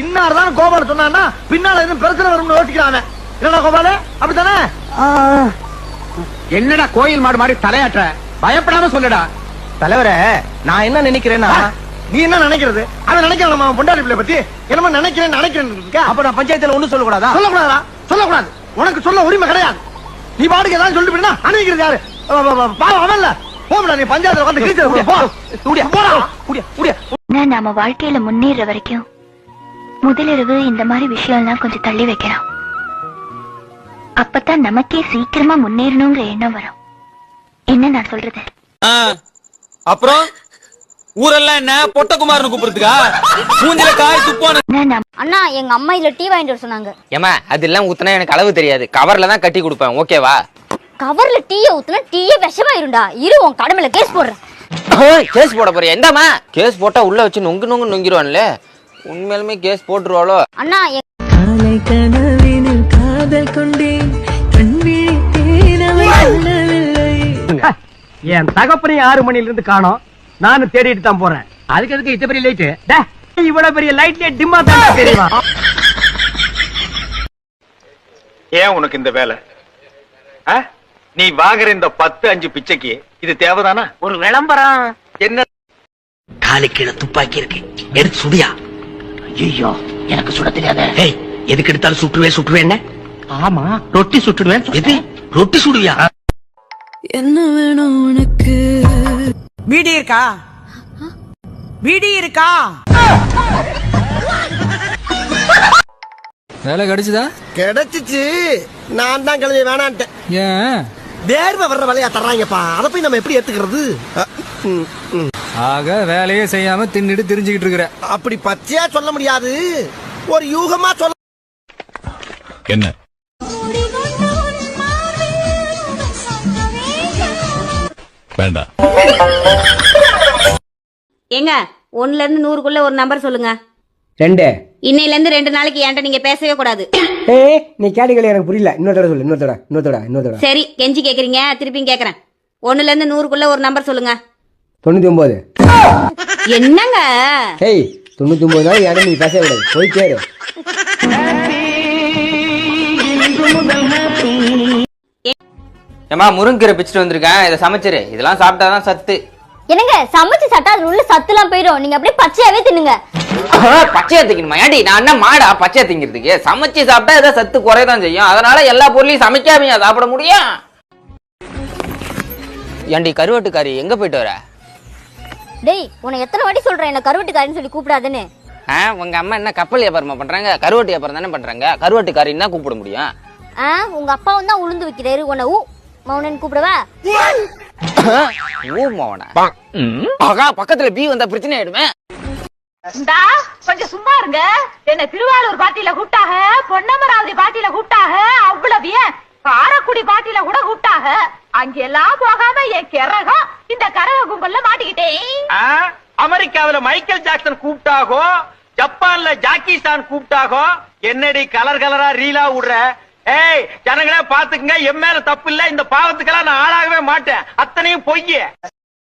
இன்னார்தான் கோபால சொன்னா பின்னால எதுவும் பிரச்சனை வரும்னு யோசிக்கிறான். என்னடா கோபால, அப்படித்தானே? என்னடா கோயில் மாடு மாதிரி தலையாற்ற? பயப்படாம சொல்லுடா. தலைவரே, நான் என்ன நினைக்கிறேன்னா, நீ என்ன நினைக்கிறது? அவன் நினைக்கிறேன் நம்ம பொண்டாடி பிள்ளை பத்தி என்னமோ நினைக்கிறேன். அப்ப நான் பஞ்சாயத்துல ஒண்ணு சொல்லக்கூடாதா? சொல்லக்கூடாதா? சொல்லக்கூடாது. உனக்கு சொல்ல உரிமை கிடையாது. நீ பாட்டுக்கு ஏதாவது சொல்லிட்டு போயினா அனுப்பிக்கிறது யாரு? அவன்ல போடா, நீ பஞ்சாயத்துல உட்காந்து நம்ம வாழ்க்கையில முன்னேற வரைக்கும் முதலிரவு இந்த மாதிரி விஷயம் எல்லாம் கொஞ்சம் தள்ளி வைக்கலாம். அப்பதான் நமக்கே சீக்கிரமா முன்னேறணுங்கிற எண்ணம் வரும். என்ன நான் சொல்றது? அப்புறம் ஊரெல்லாம் என்ன பொட்டகுமார்னு கூப்பிடுறதுக்கா? மூஞ்சில காய் துப்பான. அண்ணா, எங்க அம்மா இதுல டீ வாங்கிட்டு வர சொன்னாங்க. ஏமா அதெல்லாம் ஊத்துனா எனக்கு அளவு தெரியாது, கவர்ல தான் கட்டி கொடுப்பேன், ஓகேவா? கவர்ல டீயை ஊத்துனா டீயே விஷமாயிருண்டா. இரு, உன் கடமையில கேஸ் போடுறேன். கேஸ் போட போறியா? எந்தாமா கேஸ் போட்டா உள்ள வச்சு நொங்கு நொங்கு நொங்கிடுவான்ல. உண்மையிலுமே கேஸ் போட்டுருவாளோ? அண்ணா, என் தகப்பனையும் 6 மணில இருந்து காணோம். நானும் தேடிட்டு தான் போறேன். அதுக்கு எதுக்கு இத்த பெரிய லைட்? இவ்வளவு பெரிய லைட்ல டிம்மா தான் தெரியுமா? ஏன் உனக்கு இந்த வேலை? நீ வாங்குற இந்த 10-5 பிச்சைக்கு இது தேவைதானா? ஒரு விளம்பரம். என்ன காலு கீழே துப்பாக்கி இருக்கு, எடுத்து சுடியா. ஐயோ, எனக்கு சுட தெரியாத. எதுக்கு எடுத்தாலும் சுட்டுவேன். ஆமா, ரொட்டி சுட்டுடுவேன். எது ரொட்டி சுடுவியா? என்ன வேணும் உனக்கு? பீடி இருக்கா? பீடி இருக்கா? வேலை கிடைச்சுதா? கிடைச்சிச்சு. நான் தான் கிளம்பி வேணான்ட்டேன். ஏன்? வேர்வை வர்ற வேலையா தர்றாங்கப்பா, அதை போய் நம்ம எப்படி ஏத்துக்கிறது? ஆக வேலையே செய்யாம தின்னுட்டு தெரிஞ்சுக்கிட்டு இருக்கிற. அப்படி பச்சையா சொல்ல முடியாது, ஒரு யூகமா சொல்ல. என்ன வேண்டாம்? ஏங்க, 1ல இருந்து 100க்குள்ள ஒரு நம்பர் சொல்லுங்க. 2. இன்னையில இருந்து 2 நாளைக்கு என்கிட்ட நீங்க பேசவே கூடாது. நீ கேட்டீங்களே, எனக்கு புரியல. இன்னொரு சொல்லு. இன்னொரு சரி, கெஞ்சி கேக்குறீங்க, திருப்பியும் கேக்குறேன். 1ல இருந்து 100க்குள்ள ஒரு நம்பர் சொல்லுங்க. 99. என்னங்க? 99 நாள் யாரும் நீ பேசவே கூடாது. போய் கேரு. ஏமா முருங்கீரை பிச்சுட்டு வந்திருக்கேன், இதை சமைச்சிரு. இதெல்லாம் சாப்பிட்டாதான் சத்து. என்னங்க, சமைச்சு சாப்பிட்டா அது உள்ள சத்துலாம் போயிடும். நீங்க அப்படியே பச்சையாவே தின்னுங்க. பச்சையா திங்கணுமா? ஏன்டி நான் என்ன மாடா பச்சையா திங்கிறதுக்கு? சமைச்சு சாப்பிட்டா ஏதாவது சத்து குறையதான் செய்யும். அதனால எல்லா பொருளையும் சமைக்காம சாப்பிட முடியும். ஏன்டி கருவாட்டுக்காரி, எங்க போயிட்டு வர? டேய், உன்னை எத்தனை வாட்டி சொல்றேன் என்ன கருவாட்டுக்காரின்னு சொல்லி கூப்பிடாதுன்னு? உங்க அம்மா என்ன கப்பல் வியாபாரமா பண்றாங்க? கருவாட்டு வியாபாரம் தானே பண்றாங்க. கருவாட்டுக்காரின்னு தான் கூப்பிட முடியும். உங்க அப்பாவும் தான் உளுந்து வைக்கிறாரு. உன்னை மௌனன் கூப்பிடவா? பக்கத்துல பீ வந்தா பிரச்சனை ஆயிடுமே. கொஞ்சம் சும்மா இருங்க. என்ன திருவாரூர் பாட்டியில கூப்பிட்டாக, பொன்னமராவதி பாட்டியில கூப்பிட்டாக, அவ்வளவு ஏன் காரக்குடி பாட்டியில கூட கூப்பிட்டாக. அங்கெல்லாம் போகாம என் கிறகம் இந்த கரக கும்பல்ல மாட்டிக்கிட்டேன். அமெரிக்காவில மைக்கேல் ஜாக்சன் கூப்பிட்டாகோ, ஜப்பான்ல ஜாக்கி சான் கூப்பிட்டாகோ. என்னடி கலர் கலரா ரீலா விடுற? ஜனங்களே பாத்துக்குங்க, என் மேல தப்பு இல்ல. இந்த பாவத்துக்கெல்லாம் நான் ஆளாகவே மாட்டேன். அத்தனையும் பொய்ய.